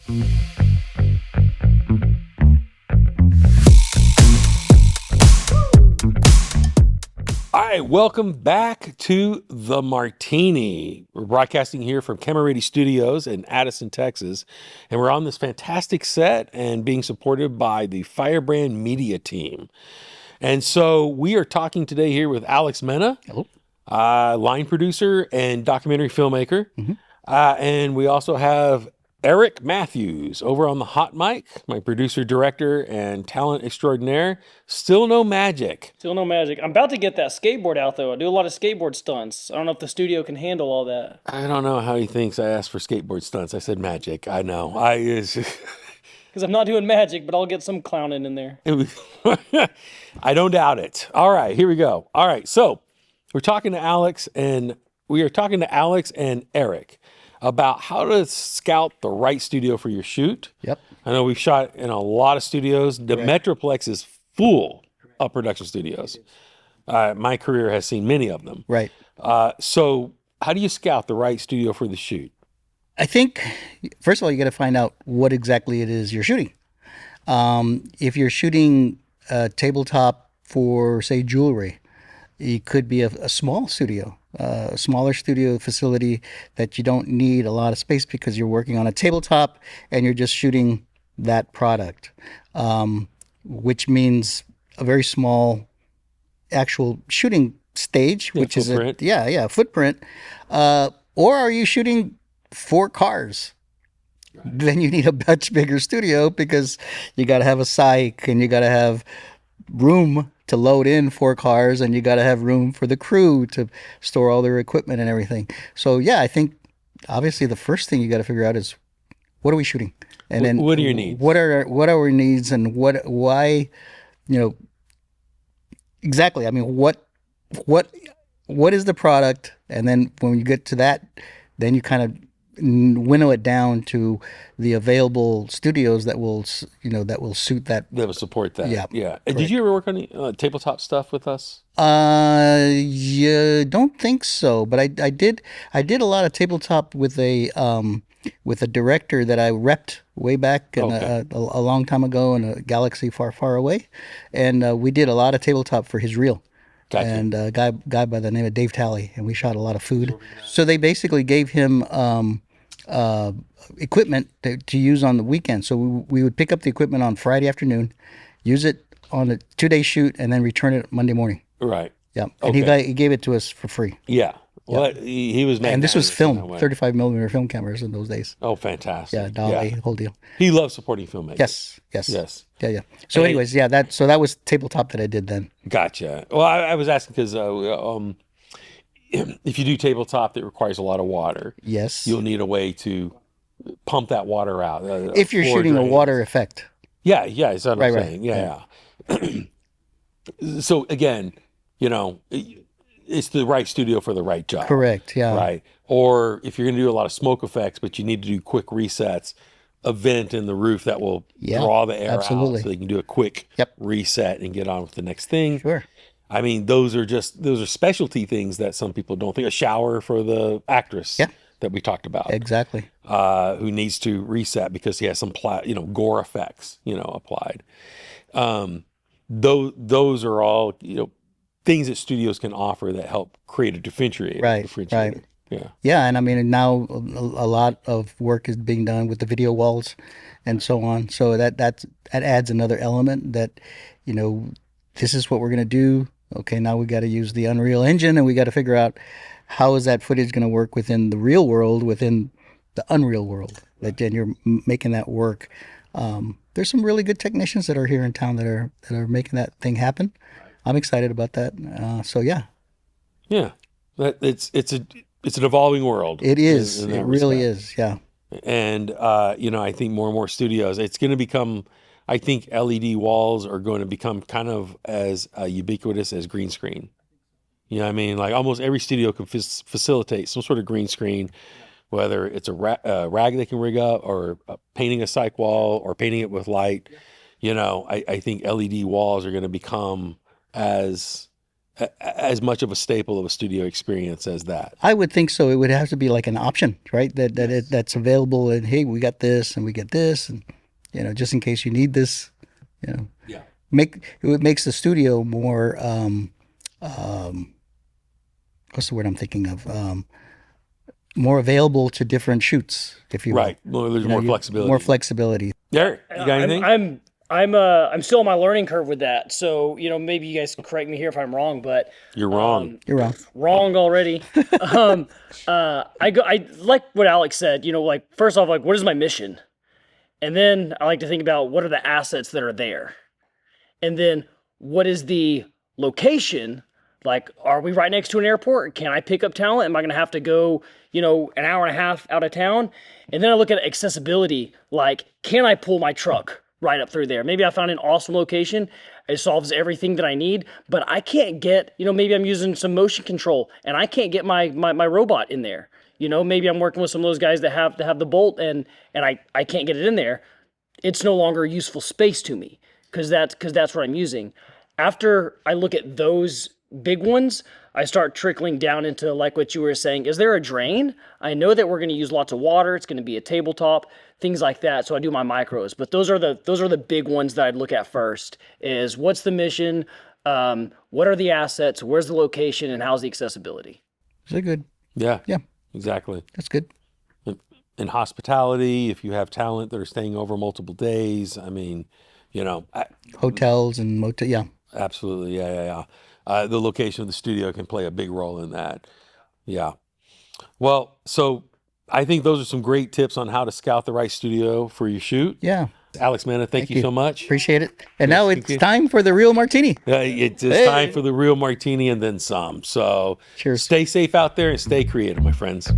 All right, welcome back to the Martini. We're broadcasting here from Camerati Studios in Addison, Texas, and we're on this fantastic set and being supported by the Firebrand Media team. And so we are talking today here with Alex Mena, Hello. line producer and documentary filmmaker. And we also have Eric Matthews over on the hot mic, my producer, director, and talent extraordinaire. Still no magic. Still no magic. I'm about to get that skateboard out, though. I do a lot of skateboard stunts. I don't know if the studio can handle all that. I don't know how he thinks I asked for skateboard stunts. I said magic. I know. Because I'm not doing magic, but I'll get some clowning in there. I don't doubt it. All right, here we go. All right, so we're talking to Alex, and Eric about how to scout the right studio for your shoot. Yep. I know we've shot in a lot of studios. The Metroplex is full of production studios. My career has seen many of them. Right. So how do you scout the right studio for the shoot? I think, first of all, you got to find out what exactly it is you're shooting. If you're shooting a tabletop for, say, jewelry, it could be a small studio, a smaller studio facility that you don't need a lot of space because you're working on a tabletop and you're just shooting that product, which means a very small actual shooting stage, which is a footprint. Or are you shooting 4 cars? Then you need a much bigger studio because you got to have a psych and you got to have room to load in 4 cars and you got to have room for the crew to store all their equipment and everything. So yeah, I think obviously the first thing you got to figure out is what are we shooting, and then what are your needs? What are our needs, and why, exactly. I mean, what is the product, and then when you get to that, then you kind of winnow it down to the available studios that will suit that. That will support that. Yeah. Yeah. Did you ever work on any tabletop stuff with us? Yeah, don't think so, but I did a lot of tabletop with a director that I repped way back in a long time ago in a galaxy far, far away, and we did a lot of tabletop for his reel. Gotcha. And a guy by the name of Dave Talley, and we shot a lot of food. So they basically gave him equipment to use on the weekend. So we would pick up the equipment on Friday afternoon, use it on a 2-day shoot, and then return it Monday morning. Right. Yeah. And he gave it to us for free. Yeah. Well, he was making. And this was film, 35 millimeter film cameras in those days. Oh, fantastic. Yeah, Dolly, whole deal. He loves supporting filmmakers. Yes. Yeah. So anyways, that was tabletop that I did then. Gotcha. Well, I was asking because if you do tabletop that requires a lot of water, yes, you'll need a way to pump that water out. If you're shooting a water effect. Yeah, is that what I'm saying? Yeah. So again, it's the right studio for the right job. Correct, yeah. Right. Or if you're going to do a lot of smoke effects, but you need to do quick resets, a vent in the roof that will draw the air out so you can do a quick reset and get on with the next thing. Sure. I mean, those are specialty things that some people don't think. A shower for the actress that we talked about. Exactly. Who needs to reset because he has some gore effects, applied. Those are all, things that studios can offer that help create a differentiator. Right. Yeah. Yeah, and I mean now a lot of work is being done with the video walls and so on. So that adds another element that, this is what we're going to do. Okay, now we got to use the Unreal Engine and we got to figure out how is that footage going to work within the real world, within the unreal world. That then you're making that work. There's some really good technicians that are here in town that are making that thing happen. I'm excited about that. So yeah. Yeah. It's an evolving world. It is. It really is. Yeah. And I think more and more studios, it's going to become, I think LED walls are going to become kind of as ubiquitous as green screen. You know what I mean? Like almost every studio can facilitate some sort of green screen, whether it's a rag they can rig up or painting a cyc wall or painting it with light. I think LED walls are going to become as as much of a staple of a studio experience as that. I would think so. It would have to be like an option, right? That's available. And hey, we got this, and we get this, and just in case you need this, Yeah. it makes the studio more. What's the word I'm thinking of? More available to different shoots, if you will. Right. Well, there's more flexibility. More flexibility. Derek, you got anything? I'm still on my learning curve with that. So maybe you guys can correct me here if I'm wrong, but You're wrong. You're wrong. wrong already. I like what Alex said. Like first off, like what is my mission, and then I like to think about what are the assets that are there, and then what is the location. Like, are we right next to an airport? Can I pick up talent? Am I going to have to go, an hour and a half out of town? And then I look at accessibility. Like, can I pull my truck right up through there? Maybe I found an awesome location. It solves everything that I need, but I can't get, maybe I'm using some motion control and I can't get my robot in there. Maybe I'm working with some of those guys that have the bolt and I can't get it in there. It's no longer a useful space to me because that's what I'm using. After I look at those big ones, I start trickling down into like what you were saying. Is there a drain? I know that we're going to use lots of water. It's going to be a tabletop, things like that. So I do my micros, but those are the big ones that I'd look at first. Is what's the mission? What are the assets? Where's the location? And how's the accessibility? Is that good? Yeah. Yeah. Exactly. That's good. In hospitality, if you have talent that are staying over multiple days, I mean, Hotels and motel. Yeah. absolutely. Yeah. The location of the studio can play a big role in that. Yeah. Well, so I think those are some great tips on how to scout the right studio for your shoot. Yeah. Alex, Mena, thank you so much. Appreciate it. And now Thank it's you. time for the real martini. It's just time for the real martini and then some. So Cheers. stay safe out there and stay creative, my friends.